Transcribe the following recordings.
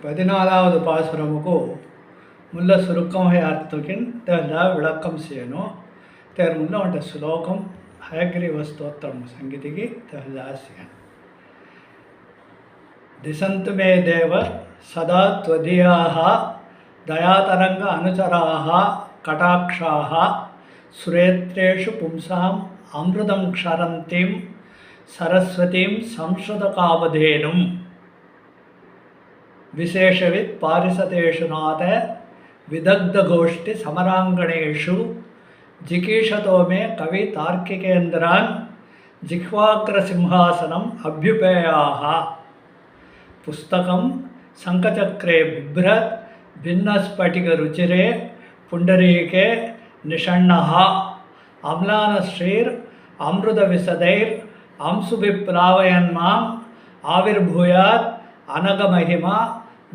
14வது பாசுரமுக்கு முல்ல சுருக்கமாக அர்த்தக்கின் தேர்ந்தா விளக்கம் செய்யணும். தேர் முல்ல உண்ட ஸ்லோகம் ஹயக்ரீவ ஸ்தோத்திரம் சங்கீதிக்கு தேர்ந்தா செய்யணும். திசந்து மே தேவ சதா த்வதியாக தயாதரங்க அனுச்சராக கடாட்சாக சுரேத்ரேஷு பும்சாம் அமிர்தம் க்ஷரந்தீம் சரஸ்வதீம் சம்ஸ்ருதகாவதேனும் விசேஷவித் பாரிசதேஷு நாத விதக்தகோஷ்டி சமராங்கணேஷு ஜிகீஷதோ மே கவி தார்க்கிகேந்திரான் ஜிஹ்வாக்ரசிம்ஹாசனம் அபியுபேயாக புஸ்தகம் சங்கச்சக்ரே பிப்ரத் भिन्नस्फटिकरुचिरे पुण्डरीके निषण्णः अम्लानश्रीर् अमृतविशदैर् अंशुभिप्लावयन्माम् आविर्भूयात् अनघमहिमा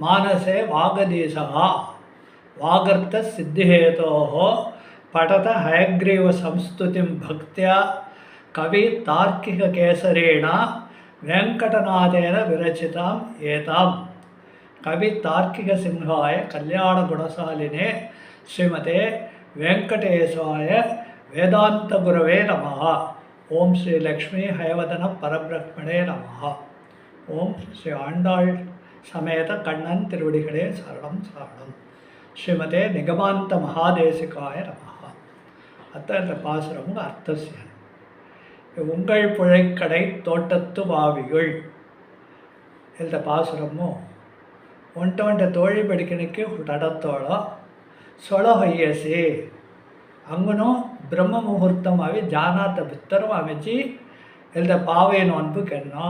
मानसे वागधीशः वागर्थसिद्धिहेतोः पठत हयग्रीवसंस्तुतिं भक्त्या कवि तार्किककेसरेण वेङ्कटनाथेन विरचिताम् एताम् कवि तार्किक सिंहाय कल्याण गुणशालिने श्रीमते वेंकटेशाय वेदांत गुरवे नमः. ओम श्री लक्ष्मी हयवदन परब्रह्मणे नमः. ओम श्री आंडाळ समेत कण्णन तिरुवडिगळे शरणं शरणं. श्रीमते निगमांत महादेशिकाय नमः. अत्र पासुरम अर्थस्य उंगल पुழைக்கடை தோட்டத்து வாவிகள் இந்த பாசுரமும் ಒಂಟೊಂಟ ತೋಳಿ ಬೆಳಕಿನಕ್ಕೆ ಹುಟಾಡತ್ತೋಳೋ ಸೊಳ ಹೊಯ್ಯಸಿ ಅಂಗನು ಬ್ರಹ್ಮ ಮುಹೂರ್ತಂ ಅವಿ ಜಾನಾತ ಬಿತ್ತರು ಅಮೆಜಿ ಎಲ್ದ ಪಾವೇನು ಅನ್ಬುಕೆನ್ನೋ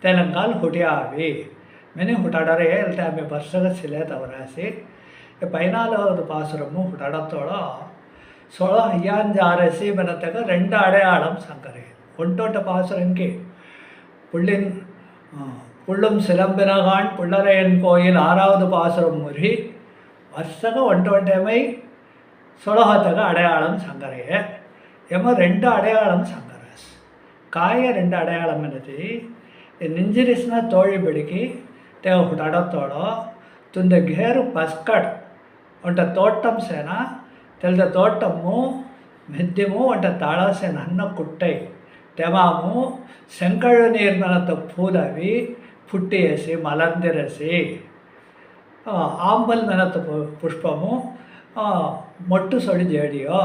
ತೆಲಂಗಾಲ್ ಹುಟಿಯಾವಿ ಮೆನೆ ಹುಟಾಡರೆ ಎಲ್ದ ಆಮೆ ವರ್ಷದ ಸಿಲೆ ತವರಾಸಿ 14வது பாசுரமும் ಹುಟಾಡತ್ತೋಳೋ ಸೊಳ ಹಯ್ಯಾಂಜಾರಸಿ ಬನತೆಗ ரெண்டு அடையாளம் சங்கரே ஒன்டோட்ட பாசுரங்கே புள்ளின் புள்ளும் சிலம்பினகான் புள்ளரையன் கோயில் 6வது பாசுரம் முறி வருஷக ஒன்றை சொலகத்தக அடையாளம் சங்கரைய எம ரெண்டு அடையாளம் சங்கரஸ் காய ரெண்டு அடையாளம் என்னது ನಿಂಜಿರಿಸಿನ ತೋಳಿ ಬೆಳಕಿ ತೇವ ಹುಟಾಡತ್ತೋಳೋ ತುಂದ ಘೇರು ಪಸ್ಕಡ್ ಒಂಟ ತೋಟಂ ಸೇನ ತೆಲ್ದ ತೋಟಮ್ಮು ಮೆದ್ದಿಮು ಒಂಟ ತಾಳಸೇನ ಅನ್ನ ಕುಟ್ಟೈ ತೆಮಾಮು செங்கழு நீர் மனத்த பூலவி புட்டியசி மலர்ந்திரசி ஆம்பல் மெனத்த புஷ்பமும் மொட்டு சொடி ஜேடியோ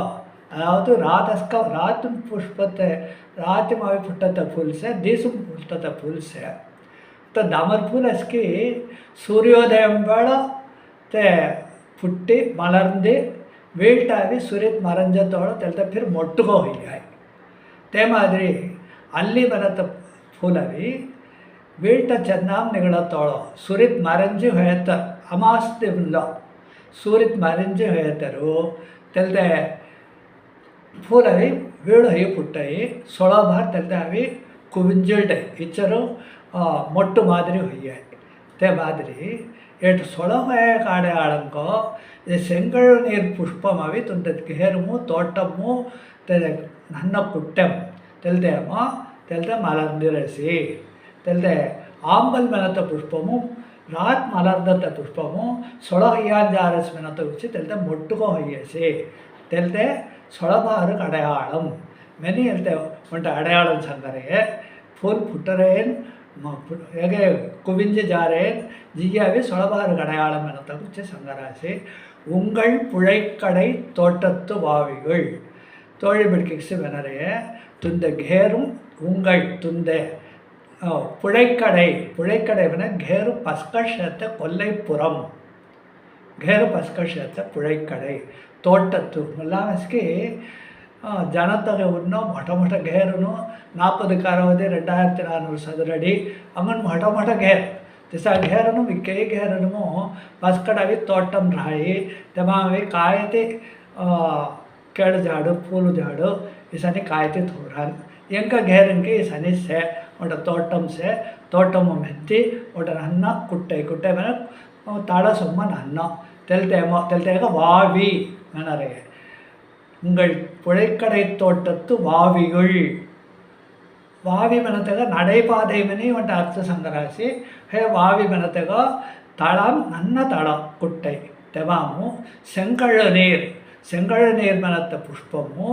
அதாவது ராத்து புஷ்பத்தை राति मावी फुटता फूल से देशम फुटता फूल से तो दामर फूल इसकी सूर्योदय बेड़ ते फुट्टी मलर्दी वील्टावी सूर्य मरंजतोड़ तेलता फिर मोट्टुको हुई ते मादिरी अल्ली बरत फूलवी वील्ट चंदाम निगड़तोड़ो सूर्य मरंजी होयत अमास्ति उल्लो सूर्य मरंजी होयतरू तेलते फूलवी वीಳು ಹೈ ಪುಟ್ಟಯಿ ಸೊಳ ಬಾರ್ ತೆಲ್ದಾವಿ ಕುವಿಂಜಲ್ಡೆ ಇಚ್ಚರು ಮೊಟ್ಟು ಮಾದರಿ ಹೊಯ್ಯ ತೇ ಮಾದರಿ ಏಟು ಸೊಳ ಹೊಯ ಕಾಡೆ ಆಳಂಕೋ ಇದು செங்கழு நீர் புஷ்பம் அவி துண்டது கேருமு தோட்டமு நன்ன புட்டம் தெல்தேமோ தெல்த மலர்ந்திரசி தெல்த ஆம்பல் மெனத்த புஷ்பமும் ராத் மலர்ந்த புஷ்பமும் ಸೊಳ ಹೊಯ್ಯಾಂಜಾರಸ್ ಮೆನತ ಉಚ್ಚಿ ತೆಲ್ದ ಮೊಟ್ಟುಕೋ ಹೊಯ್ಯಸಿ ತೆಲ್ದೆ ಸೊಳಬಾರು ಅಡೆಯಾಳಂ ಮೆನಿ ಹೇಳ್ತೆ ಒಂಟ ಅಡೆಯಾಳಂ ಸಂಗರೆಗೆ ಫುಲ್ ಪುಟ್ಟರೇನ್ ಹೇಗೆ ಕುವಿಂಜಿ ಜಾರೇನ್ ஜியாவே சொலபாறு அடையாளம் என தகுச்சி சங்கராசி உங்கள் புழைக்கடை தோட்டத்து வாவிகள் தோழி பிடிக்கிச்சு வெனரைய துந்த கேரும் உங்கள் துந்த புழைக்கடை வென கேரு பஸ்கஷத்த கொல்லைப்புறம் கேரு பஸ்கஷத்த புழைக்கடை ತೋಟತ್ತು ಮುಲ್ಲಾಮಸ್ಗೆ ಜನತಗೆ ಉನ್ನೋ ಮೊಟ ಮೊಟ ಘೇರುನು 40 ಕಾರವದೆ 2400 ಸದರಡಿ ಅಮ್ಮನ್ ಮೊಟ ಮೊಟ ಘೇರ್ तिसा घेरनु मिक्के घेरनु पस्कड़वी तोटम राई तमावे कायते केड़ झाड़ू फूल झाड़ू इसने कायते थोड़ान इंका घेरंगे इसने से उठ तोटम से तोटम मेत्ती उठ अन्न कुट्टे कुट्टे मैंने ताड़ा सुम्मन अन्न तेलतेगा वावी मैंने उंगल पुழைக்கடை तोटत्तु वाविगुल वावी मनतेगा नडैपादै मनी वंट अर्थ संगरासी हे वावी मनतेगा தளம் நன்ன தளம் குட்டை தெவாமு செங்கழநீர் செங்கழநீர் மனத்த புஷ்பமு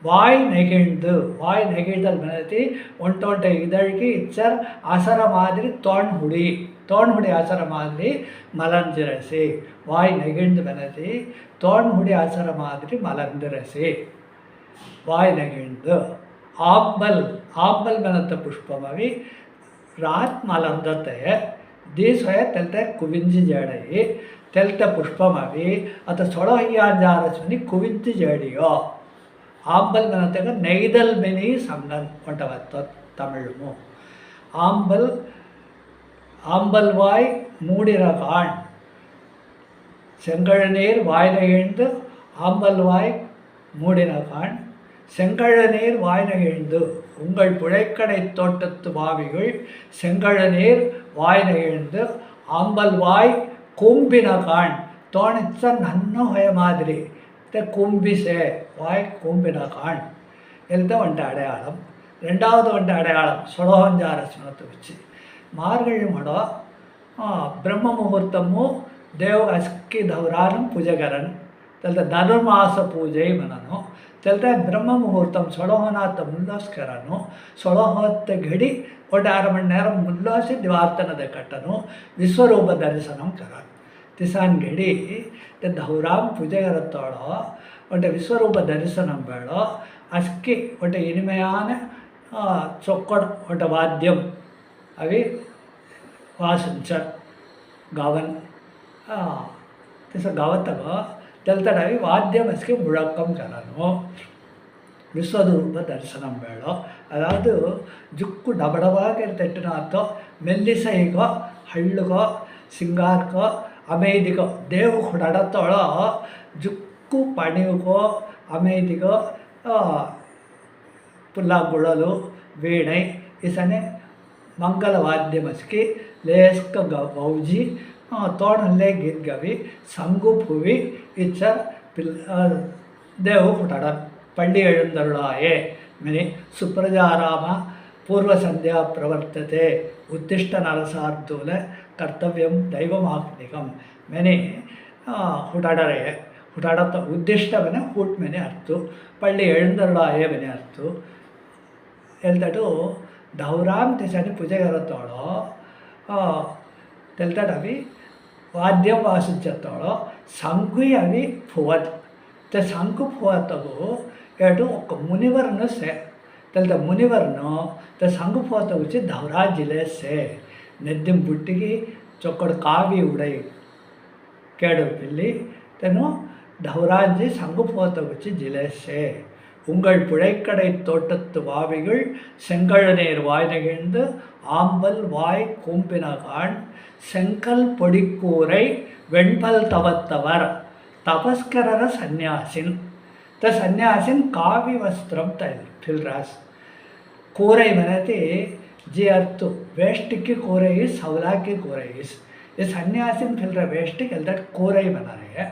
வாய் நெகிழ்ந்து வாய் நெகிழ்தல் மனதி ஒன்டொன்றை இதழ்கி இச்சர் அசர மாதிரி தோண்முடி அசர மாதிரி மலர்ந்திரசி வாய் நெகிழ்ந்து மனதி தோண்முடி அசர மாதிரி மலர்ந்திரசி வாய் நெகிழ்ந்து ஆம்பல் மனத்த புஷ்பமவி ರಾತ್ ಮಲರ್ದತೆ ದೀಸೊಯ ತೆಲ್ತೆ ಕುವಿಂಜಿ ಜೇಡಯಿ ತೆಲ್ತೆ ಪುಷ್ಪಮವಿ ಅತ ಸೊಳಹಯ್ಯಾಂಜಾರಸ್ಮಿನಿ ಕುವಿಂಜಿ ಜೇಡಿಯೋ ஆம்பல் மனத்தக நெய்தல் மெனி சங்கன் கொண்டவத்த தமிழுமோ ஆம்பல் வாய் மூடிரகான் செங்கழநீர் வாய் நெகிழ்ந்து ஆம்பல் வாய் மூடினகான் செங்கழநீர் வாய் நெகிழ்ந்து உங்கள் புழைக்கடை தோட்டத்து வாவிகள் செங்கழநீர் வாய் நெகிழ்ந்து ஆம்பல் வாய் கூம்பினகான் தோணிச்ச நன்னொய மாதிரி கும்பிசே வாய் கூம்பினகான் எழுத வந்த அடையாளம். ரெண்டாவது வந்த அடையாளம் சொலோகஞ்சார ஸ்மரத்தை வச்சு மார்கழி மடம் பிரம்ம முகூர்த்தமு ದೇವ ಅಸ್ಕಿ ದೌರಾನಂ ಪೂಜೆಗರನ್ ತೆಲ್ತ ಧನುರ್ಮಾಸ ಪೂಜೆ ಮನನು ತೆಲ್ತ ಬ್ರಹ್ಮ ಮುಹೂರ್ತಂ ಸೊಳಹೋನಾಥ ಮುಲ್ಲೋಸ್ಕರನು ಸೊಳಹೋತ್ತ ಗಡಿ ಒಟ್ಟು 6 ಮಣಿ ನೇರ ಮುಲ್ಲೋಸಿ ದಿವಾರ್ತನದ ಕಟ್ಟನು ವಿಶ್ವರೂಪ ದರ್ಶನಂ ಕರನ್ ತಿಸಾನ್ ಗಡಿ ದೌರಾಮ್ ಪೂಜೆಗರತ್ತೋಳೋ ಒಟ್ಟು ವಿಶ್ವರೂಪ ದರ್ಶನಂ ಬೇಳೋ ಅಸ್ಕಿ ಒಟ್ಟು ಇನಿಮೆಯಾನ ಚೊಕ್ಕಡ ಒಟ್ಟು ವಾದ್ಯಂ ಅವಿ ವಾಸಿಂಚರ್ ಗವನ್ तसं गावातग तेलतडावी वाद्य मस्के मुळक्कम करानो ವಿಶ್ವರೂಪ ದರ್ಶನಂ ಬೇಡ ಅದಾವುದು ಜುಕ್ಕು ಡಬಡವಾಗಿ ತೆಟ್ಟಿನಾತೋ ಮೆಲ್ಲಿಸೈಗೋ ಹಳ್ಳುಗೋ ಸಿಂಗಾರ್ಕೋ ಅಮೇದಿಗೋ ದೇವು ಹುಡಡತ್ತೋಳೋ ಜುಕ್ಕು ಪಣಿಗೋ ಅಮೇದಿಗೋ ಪುಲ್ಲ ಗುಳಲು ವೀಣೆ ಇಸನೆ ಮಂಗಲವಾದ್ಯ ಮಸ್ಕಿ ಲೇಸ್ಕ ಗೌಜಿ ತೋಣಲ್ಲೇ ಗಿದ್ಗವಿ ಸಂಗು ಪುವಿ ಇಚ್ಚ ದೇವು ಹುಟಡ ಪಳ್ಳಿ ಎಳುಂದರುಳಾಯೇ ಮೆನಿ ಸುಪ್ರಜಾರಾಮ ಪೂರ್ವ ಸಂಧ್ಯಾ ಪ್ರವರ್ತತೆ ಉತ್ತಿಷ್ಟ ನರಸಾರ್ಧೂಲ ಕರ್ತವ್ಯಂ ದೈವಮಾಗ್ನಿಕಂ ಮೆನಿ ಹುಟಾಡರೆ ಹುಟಾಡತ್ತ ಉದ್ದಿಷ್ಟವನೆ ಹುಟ್ ಮೆನೆ ಅರ್ತು ಪಳ್ಳಿ ಎಳುಂದರುಳಾಯೇ ಮೆನೆ ಅರ್ತು ಎಲ್ದಟು ದೌರಾಮ್ ತಿಸನಿ ಪೂಜೆಗರತ್ತೋಳೋ ತೆಲ್ತಡವಿ ವಾದ್ಯಂ ವಾಸಿಂಚತ್ತೋಳೋ ಸಂಗು ಅವಿ ಫುವತ್ ते शंकु फोतगु एटू ఒక మునివర్ను से तेलते मुनिवर्नु ते शंकु फोतगुची धवरा जिले से नेद्दिम बुट्टिगी चोक्कड़ कावी उड़ई केडु पिल्ली तेनु धवराजी शंकु फोतगुची जिले से உங்கள் புழைக்கடை தோட்டத்து வாவிகள் செங்கழநீர் வாய் நெகிழ்ந்து ஆம்பல் வாய் கூம்பினகான் செங்கல் பொடிக்கூரை வெண்பல் தவத்தவர் तपस्करर सन्यासिन त सन्यासिन कावी वस्त्रम फिलरास कोरई मनते जी अर्थ वेस्ट की कोरई सवला की कोरई ये सन्यासिन फिलर वेस्ट के कोरई बना रहे हैं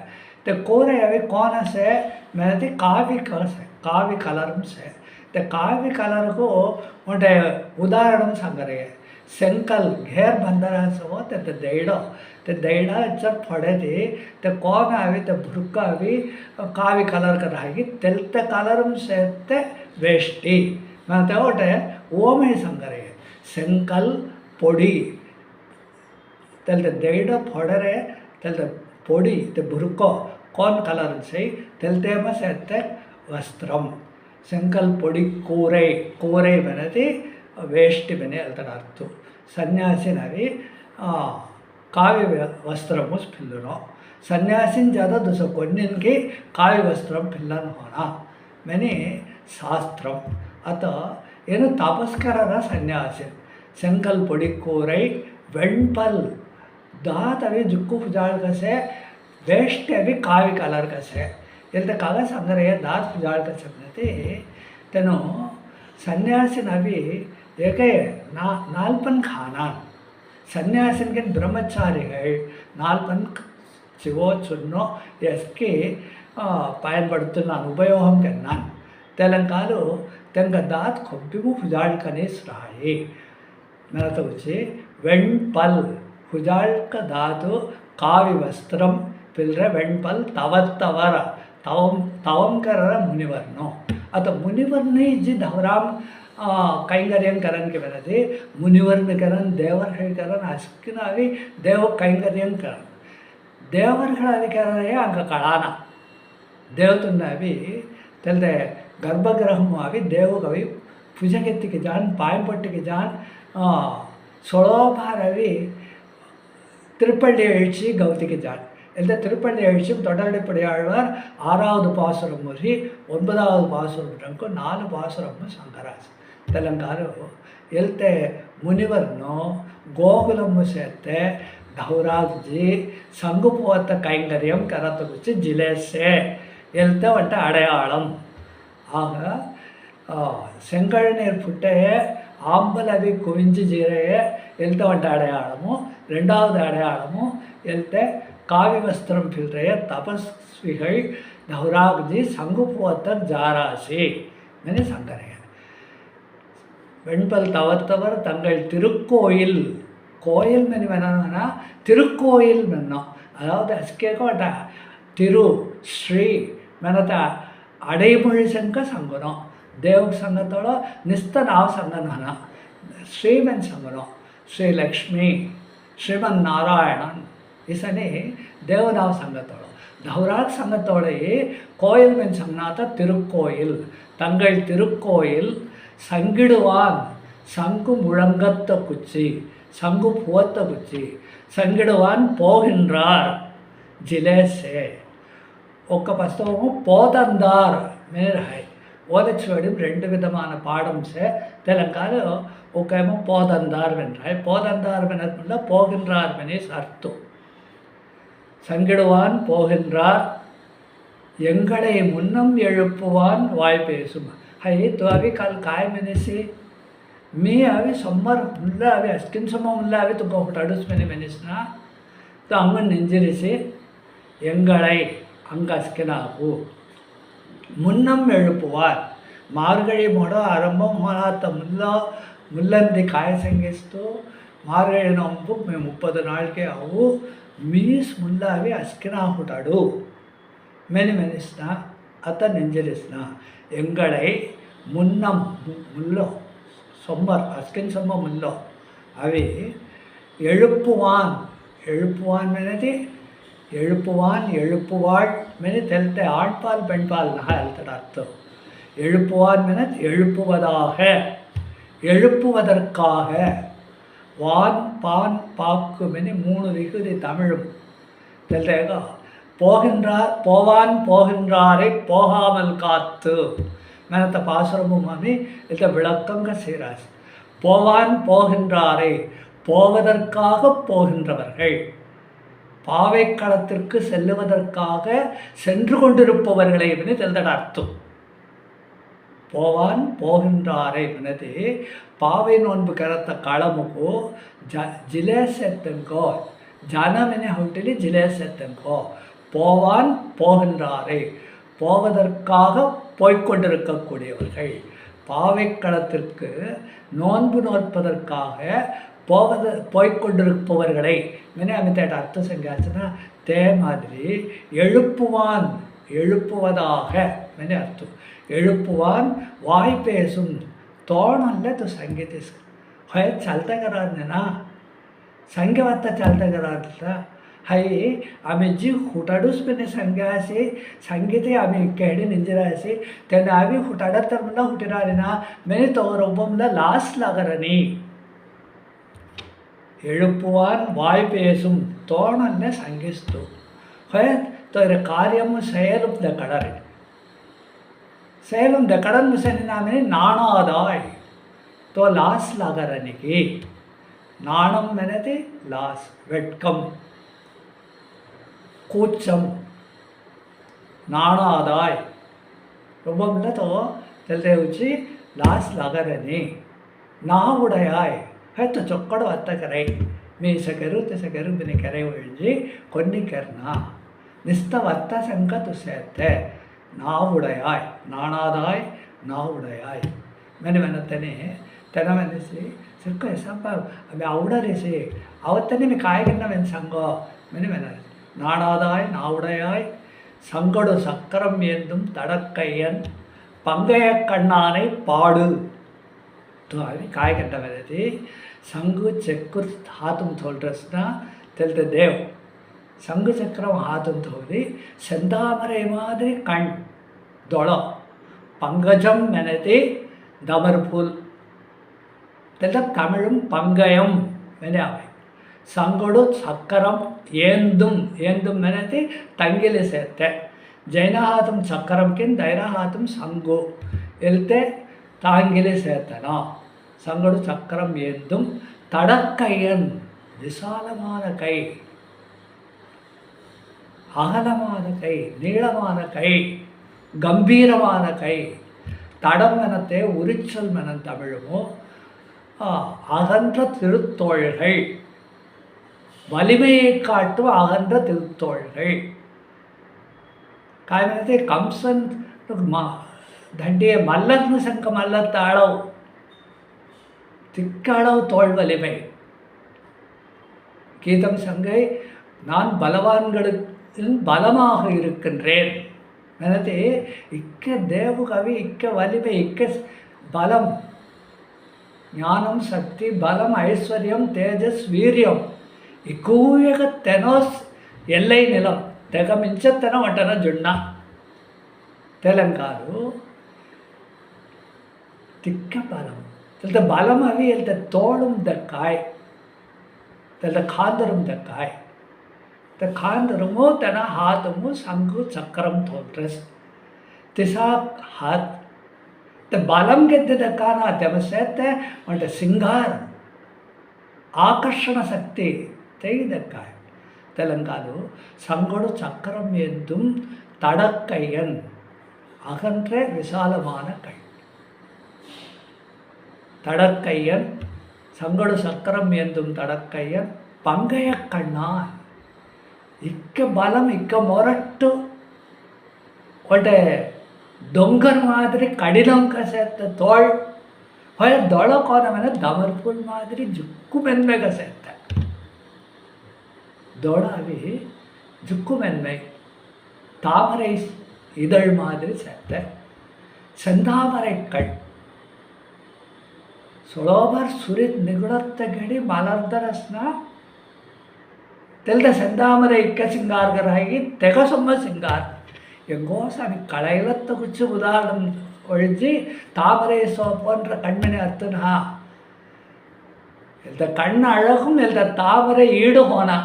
तो कोरई अभी कौन से मनते कावी कलर से तो कावी कलर को उन्हें उदाहरण संग रहे सेंकल घेर बंदरा सो ते दैडो ते दैडा जब फड़े थे ते कौन आवी ते भुरका आवी कावी कलर का रही तेलते कलर से ते वेष्टी मैं ओटे वो में संगरे सेंकल पोड़ी तेलते दैडो फड़े रे तेलते पोड़ी ते भुरको कौन कलर से तेलते में से ते वस्त्रम सेंकल पोड़ी कोरे बनते वेष्टी बने अल्तरार्थ सन्यासी नवी काव्य वस्त्रमु पिल्लनो सन्यासीन ज़्यादा दूसरा कोन्निन की काव्य वस्त्रम पिल्लन होना मैंने शास्त्रम अतः ಏನು ತಪಸ್ಕರರ ಸನ್ಯಾಸಿ ಸಂಕಲ್ ಪೊಡಿ ಕೋರೈ ವೆಣ್ಪಲ್ दात अभी जुक्कू फुजाड़ कसे वेस्ट अभी कावी कलर कसे इल्ते कागा संगरे दात फुजाड़ कसे बनते तेनो सन्यासिन अभी ಏಕೆ ನಾಲ್ಪನ್ ಖಾನ ಸನ್ಯಾಸಿನಿಗೆ ಬ್ರಹ್ಮಚಾರಿಗಳು ನಾಲ್ಪನ್ ಶಿವೋ ಚುನ್ನೋ ಎಸ್ಕೆ பயன்படுத்தினான் உபயோகம் கண்ணான் தெலங்காலு தெங்க தாத் கொப்பிமு புஜாழ்கனே ஸ்ராயே மேலத்தை வச்சு வெண்பல் குஜாழ்க தாது காவி வஸ்திரம் பில்ற வெண்பல் தவத்தவர तवंकर मुनिवरनो आता मुनिवरने जी धावराम कैंकर्यं करन के वेळी मुनिवरने करन देवर करन अशकिनावी देव कैंकर्यं करन देवरगळावी करने अंक कळाना देवतुन्नावी तेलदे गर्भगृहम अवी देवगवी पूजकेत्तिके जान पायंपट्टिके जान सोळोबारवी तिरुपल्ली एळ्ची गौतिके जान இந்த திருப்பள்ளி எழுச்சியும் தொடரடிப்படை ஆழ்வார் 6வது பாசுரம் முதல் 9வது பாசுரம் வரைக்கு 4 பாசுரము ಸಂಕರಾಸ್ ತೆಲಂಗಾರು ಎಲ್ತೆ ಮುನಿವರ್ನು ಗೋಕುಲಮ್ಮು ಸೇರ್ತೆ ಧೌರಾಜ್ಜಿ ಸಂಗುಪೋத்த கைங்கரியம் கரத்து குச்சி ஜிலேசே எல்த்த வட்ட அடையாளம் ஆக செங்கழநீர் புட்டையே ஆம்பலவி குவிஞ்சு ஜீரையே எல்த்த வட்ட அடையாளமும் 2வது அடையாளமும் எல்த்த काव्य वस्त्रम फिल्रे तपस्विகள் धौराग्जी संगुपुवत्तर जारासी मैंने संकर है வெண்பல் தவத்தவர் தங்கள் திருக்கோயில் கோயில் மெனி வேணா திருக்கோயில் மென்னோம் அதாவது அஸ்கேக்கோட்ட திரு ஸ்ரீ மெனத்த அடைமொழி சங்க சங்கனம் தேவ சங்கத்தோட நிஸ்த நாவ சங்கனா ஸ்ரீமன் சங்கனம் ஸ்ரீ லக்ஷ்மி ஸ்ரீமன் நாராயணன் इसने देवनाव संगतोड़ धौराग संगतोड़े कोयल में संगनाता तिरुक्कोयल तंगल तिरुक्कोयल संगिडुवान संगु मुळंगत्त कुच्ची संगु पुवत्त कुच्ची संगिडुवान पोगिन्रार जिलेसे ఒక్క పుస్తకము పోతందార్ మేర్ హై ఓదచ్చువడి 2 విధమైన పాఠంసే తెలంగాణలో ఒకేమో పోతందార్ వెంట్రాయ్ పోతందార్ వెనట్ల పోగిన్రార్ వెనిస్ అర్థం संगिडुवान पोगिन्रार एंगड़े मुन्नम एळुप्पुवान वाय पेसुम हाय तो अभी कल काय मेनेसी मी अभी सम्मर मुल्ला अभी अस्किन सम मुल्ला अभी तुमको अडुस मेने मेनेसना तो अंगन नेंजिरिसी एंगड़े अंग अस्किनागु मुन्नम एळुप्पुवान मार्गळि मोडो आरंभ होनात मुल्लंदी काय संगिस्तु मार्गळि नंबु 30 नाळ्के अವು मीस मुल्ला अभी अस्किना हुटाडु मेनी मेनिस्ना अत नेंजरिस्ना एंगड़े मुन्नम मुल्लो सोम्मर अस्किन सोम्म मुल्लो अभी एळुप्पुवान एळुप्पुवान मेनेति एळुप्पुवान एळुप्पुवाड मेनी तेलते आण्पाल पेण्पाल नह हेल्तड अर्थ एळुप्पुवान मेनत एळुप्पुवदाह एळुप्पुवदर्काह वान पान पाक्कु मेनी 3 विकुदी तमिழும் தெல்தேகா போகின்றார் போவான் போகின்றாரை போகாமல் காத்து மேனத்த பாசுரமும் மாமி இந்த விளக்கங்க சீராஸ் போவான் போகின்றாரை போவதற்காக போகின்றவர்கள் பாவைக்களத்திற்கு செல்லுவதற்காக சென்று கொண்டிருப்பவர்களை என்று தெல்தட அர்த்தம் போவான் போகின்றாரை மனது पावे नोन्बु करत काळमुको जिलेसेत्तंको जानमेने हुट्टिली जिलेसेत्तंको போவான் போகின்றாரை போவதற்காக போய்க்கொண்டிருக்கக்கூடியவர்கள் பாவைக்களத்திற்கு நோன்பு நோற்பதற்காக போய்க்கொண்டிருப்பவர்களை मैंने अमितेट अर्थ संज्ञाचना ते मादिरी எழுப்புவான் எழுப்புவதாக मैंने अर्थ எழுப்புவான் वाय पेसुम तोड़नल्ले तो संगीत है चलता करा ना संगीत चलता करा है आम्ही जी हुटाडूस पे संघासी संगीत आम्ही केडी निंजरासी तेने आम्ही हुटाडा तर मला हुटिरारी ना मैंने तो रोबमला लास्ट लागरनी எழுப்புவான் வாய் பேசும் தோணல்ல संगिस्तु है तो कार्यम செயலும் த கடரை सेलम दकड़न मुसेनी नामे नाणादाय तो लास लागरनी की नाणम मेनेति लास वेट्कम कूचम नाणादाय रोबमला तो तेलते उची लास लागरनी नावुडयाय है तो चोक्कड़ वत्त करे मीसकेरु तिसकेरु बिनि करे उळ्जी कोन्नि केर्ना निस्त वत्त संक तुसेते नावुडयाय नाणादाय नावुडयाय मैंने मैंने तेने तेना मैंने से Sirko sampai abi auda rese. Awatani me kaya kenna men sango mene mena. Naadadai naudayai சங்கொடு சக்கரம் ஏந்தும் தடக்கையன் பங்கைய கண்ணானை பாடு அது காய்கண்ட வெததி சங்கு ಚಕ್ರ ಹಾತುಂ ತೋಲ್ರಸ್ನ ತೆಲ್ದ ದೇವ್ சங்கு சக்கரம் ஹாத்தும் தோதி செந்தாமரை மாதிரி கண் தொள பங்கஜம் மெனதி தமர்புல் தெல்ல தமிழும் பங்கயம் மெனவை சங்கொடு சக்கரம் ஏந்தும் ஏந்தும் மெனதி தங்கிலி சேர்த்த ஜைனஹாத்தும் சக்கரம்கின் தைரஹாத்தும் சங்கு எல்தே தாங்கிலி சேர்த்தனா சங்கொடு சக்கரம் ஏந்தும் தடக்கையன் விசாலமான கை அகலமான கை நீளமான கை கம்பீரமான கை தடம் மெனத்தே உரிச்சல் மெனன் தமிழுமோ அகன்ற திருத்தோள்கள் வலிமையை காட்டும் அகன்ற திருத்தோள்கள் ಕಾರಣತೆ ಕಂಸನ್ ದಂಡಿಯ ಮಲ್ಲನ ಸಂಕ மல்லத்தாளவு திக்களவு தோல் வலிமை கீதம் சங்கை நான் பலவான்களுக்கு பலமாக இருக்கின்றேன் எனது இக்க தேவு கவி இக்க வலிமை இக்க பலம் ஞானம் சக்தி பலம் ஐஸ்வர்யம் தேஜஸ் வீரியம் இக்கூயக தெனோஸ் எல்லை நிலம் తెగ మించెత్తన వంటన జున్న తెలంగాణలో తిక్క బలం తెల్త బలం అవి వెళ్తే తోళం దక్కాయ్ తెల్త ఖాందరం దక్కాయ్ ఖాందరము తన హాతము సంగు చక్రం తోల్ట్రెస్ తిసా హాత్ బలం ಗೆದ್ದಿದ್ದಕ್ಕಾನ ತೆಮಸೆತ್ತೆ వంట సింగార్ ఆకర్షణ శక్తి తెగిదక్కాయ్ தெலுங்கானு சங்கொடு சக்கரம் ஏந்தும் தடக்கையன் அகன்ற விசாலமான கை தடக்கையன் சங்கொடு சக்கரம் ஏந்தும் தடக்கையன் பங்கைய கண்ணான் இக்க பலம் இக்க ಮೊರಟ್ಟು ಒಟ್ಟೆ ದೊಂಗರ್ ಮಾದರಿ ಕಡಿಲಂಕ ಸೇರ್ತ ತೋಳ್ ಹೊಯ ದೊಳಕೋನ ಮೇಲೆ ದಮರ್ಪುಲ್ ಮಾದರಿ ಜುಕ್ಕು ಮೆನ್ಮೆಗ ಸೇರ್ತ தோடாவி ஜுக்குமென்மை தாமரை இதழ் மாதிரி சேர்த்த செந்தாமரைக்கள் சுலோபர் சுரித் நிகுணத்த கடி மலர்தரஸ்ன தெல்த செந்தாமரை இக்க சிங்கார்கராகி தெகசொம்ம சிங்கார் எங்கோ சாமி களையிலத்த குச்சி உதாரணம் ஒழிஞ்சு தாமரை போன்ற கண்மணி அர்த்தனா இந்த கண் அழகும் இந்த தாமரை ஈடு போனா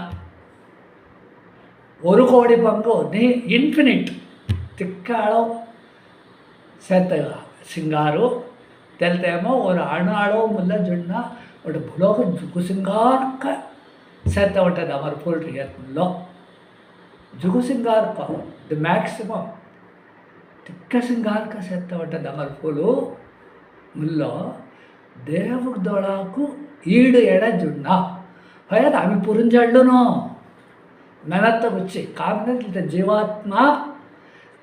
ஒரு கோடி பங்கு நீ இன்ஃபினிட் திக்காளோ சேர்த்த சிங்காரு தெல்தேமோ ஒரு அணாளோ முல்ல ஜுன்னா ஒரு புலோக ஜுகு சிங்கார்க்க சேர்த்த விட்டது அவர் ஃபுல் ரியத்முல்லோ ஜுகு சிங்கார்க்க தி மேக்சிமம் திக்க சிங்கார்க்க சேர்த்த விட்டது அவர் ஃபுல்லு முல்லோ தேவದೊಳಕು ಈಡು ಎಡ ಜುಣ್ಣ ಹೊಯದ ಅಮಿ ಪುರಿಂಜಳ್ಳುನೋ மெனத்த உச்சி காரணத்தில் ஜீவாத்மா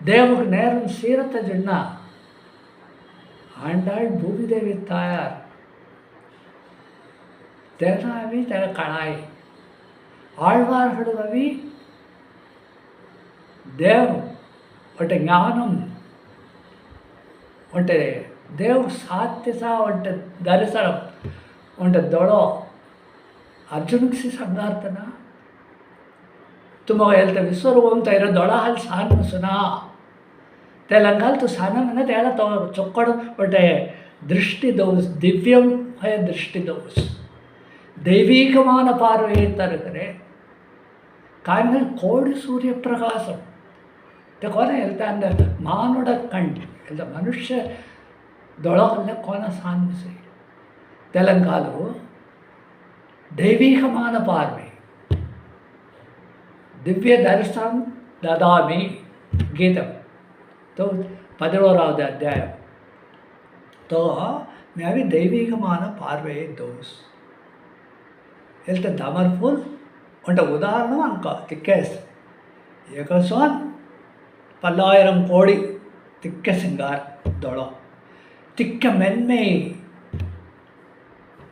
தேவுக்கு நேரம் சீரத்த ஜுண்ணா ஆண்டாள் பூமிதேவி தாயார் தெனாவி தென கணாய் ஆழ்வார்கள் அவி தேவ் ஒட்ட ஞானம் ஒட்ட தேவ் சாத்தியசா ஒட்ட தரிசனம் ஒட்ட ದೊಳೋ ಅರ್ಜುನಿಗೆ ಸಂಗಾರ್ತನ तुम ಹೇಳ್ತಾ ವಿಶ್ವರೂಪಂ ತೈರ ದೊಳ ಹಾಲು ಸಾನು ಸುನಾ ತೆಲಂಗಾಲ್ ತು ಸಾನ ಮನೆ ತೇಳ ತೋ ಚೊಕ್ಕಡು ಒಟ್ಟೆ ದೃಷ್ಟಿ ದೌಸ್ ದಿವ್ಯಂ ಭಯ ದೃಷ್ಟಿ ದೌಸ್ ದೈವೀಕமான பார்வையை தருகிறே காரணம் கோடி சூரிய பிரகாசம் இந்த கோன ಹೇಳ್ತಾ அந்த மானுட கண் இந்த மனுஷ ದೊಳಗಲ್ಲ ಕೋನ ಸಾನ್ವಿಸಿ ತೆಲಂಗಾಲು ದೈವೀಕமான பார்வை दिव्य दर्शन ददामी गीतम तो 11வது அத்தியாயம் तो मैं अभी दैविकமான பார்வையை தோஸ் ಹೇಳ್ತಾ ದಮರ್ಫುಲ್ ಒಂಟ ಉದಾಹರಣೆ ಅನ್ಕೋ ತಿಕ್ಕೇಸ್ ಏಕಸೋನ್ 10,000 ಕೋಡಿ ತಿಕ್ಕ ಸಿಂಗಾರ್ ದೊಳ ತಿಕ್ಕ ಮೆನ್ಮೈ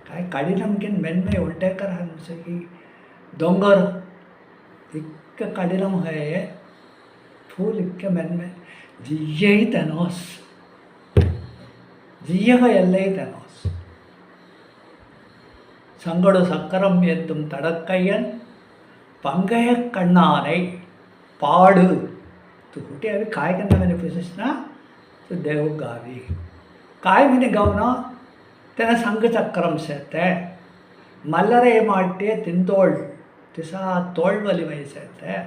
काय कठिनमकीन मेन्मे उलटे कर हमसे की डोंगर इतके कठिनम है फूल इतके मेन्मे जिये तनोस जियग एल्ले तनोस संगड़ सक्करम एत्तुम तडक्कय्यन पंगय कण्णानै पाडु तो कुटी अभी काय करना मैंने पूछना तो देव गावी काय मैंने गावना तेना संग चक्रम सेते मल्लरे माट्टे तिंतोल तिसा तोल वलिमै सेते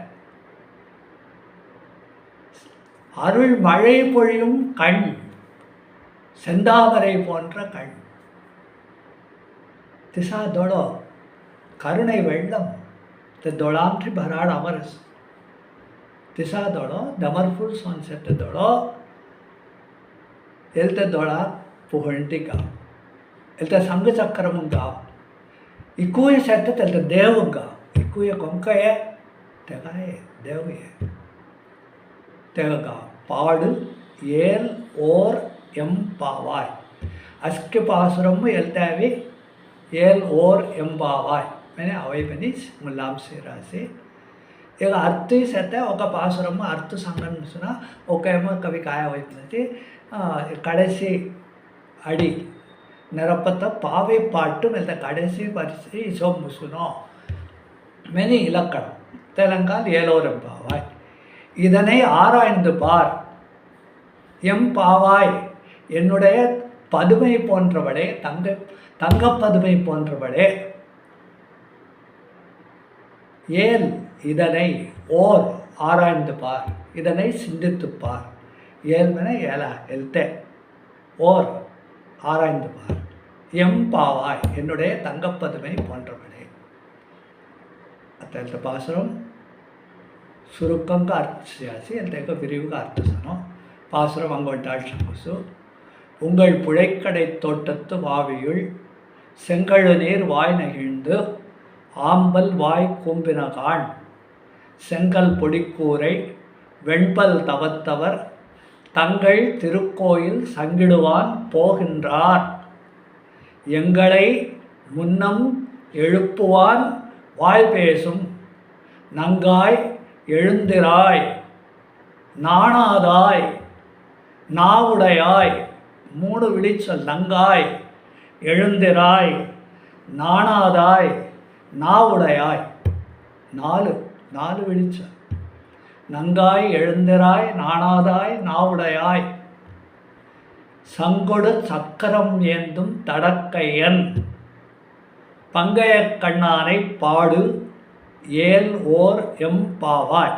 அருள் மழை பொழியும் கண் செந்தாமரை போன்ற கண் திசா दोळो கருணை வெள்ளம் ते दोळांची भराड अमरस तिसा दोळो दमरफूल सॉन्सेट दोळो एलते दोळा पुहंटी गाव एलते संग चक्रम गाव इकुय सेट तेलते देव गाव इकुय कोंकय तेगाय देव ये तेगा गाव पाडु ஏல் ஓர் எம்பாவாய் अस्के पासुरम एल्तावी ஏல் ஓர் எம்பாவாய் मैंने अवय बनी मुलाम से रासे एक अर्थ ही सहता है ओका पासुरम अर्थ संगन सुना ओकेमो कभी काय अवय बनती कड़ेसी अड़ी निरपत्त पावे पाटू मिलता कड़ेसी परिसी इसो मुसुनो मैंने इलक्कड़ तेलंगाल ஏலோர் எம்பாவாய் இதனை ஆராய்ந்து பார் எம்பாவாய் என்னுடைய பதுமை போன்றவளே தங்கப்பதுமை போன்றவளே ஏல் இதனை ஓர் ஆராய்ந்து பார் இதனை சிந்தித்து பார் ஏல் மேன ஏலா எல்தே ஓர் ஆராய்ந்து பார் எம்பாவாய் என்னுடைய தங்கப்பதுமை போன்றவளே अत्यंत पासुरम सुरुक्कं का अर्थ सियासी एल्तेको विरिव का अर्थ सनो पासुरम अंगोटाल शंकुसु உங்கள் புழைக்கடை தோட்டத்து வாவியுள் செங்கழு நீர் வாய் நகிழ்ந்து ஆம்பல் வாய் கூம்பினகான் செங்கல் பொடிக்கூரை வெண்பல் தவத்தவர் தங்கள் திருக்கோயில் சங்கிடுவான் போகின்றார் எங்களை முன்னம் எழுப்புவான் வாய் பேசும் நங்காய் எழுந்திராய் நாணாதாய் நாவுடையாய் மூணு விழிச்சொல் நங்காய் எழுந்திராய் நாணாதாய் நாவுடையாய் நாலு விழிச்சொல் நங்காய் எழுந்திராய் நாணாதாய் நாவுடையாய் சங்கொடு சக்கரம் ஏந்தும் தடக்கையன் பங்கைய கண்ணானை பாடு ஏல் ஓர் எம்பாவாய்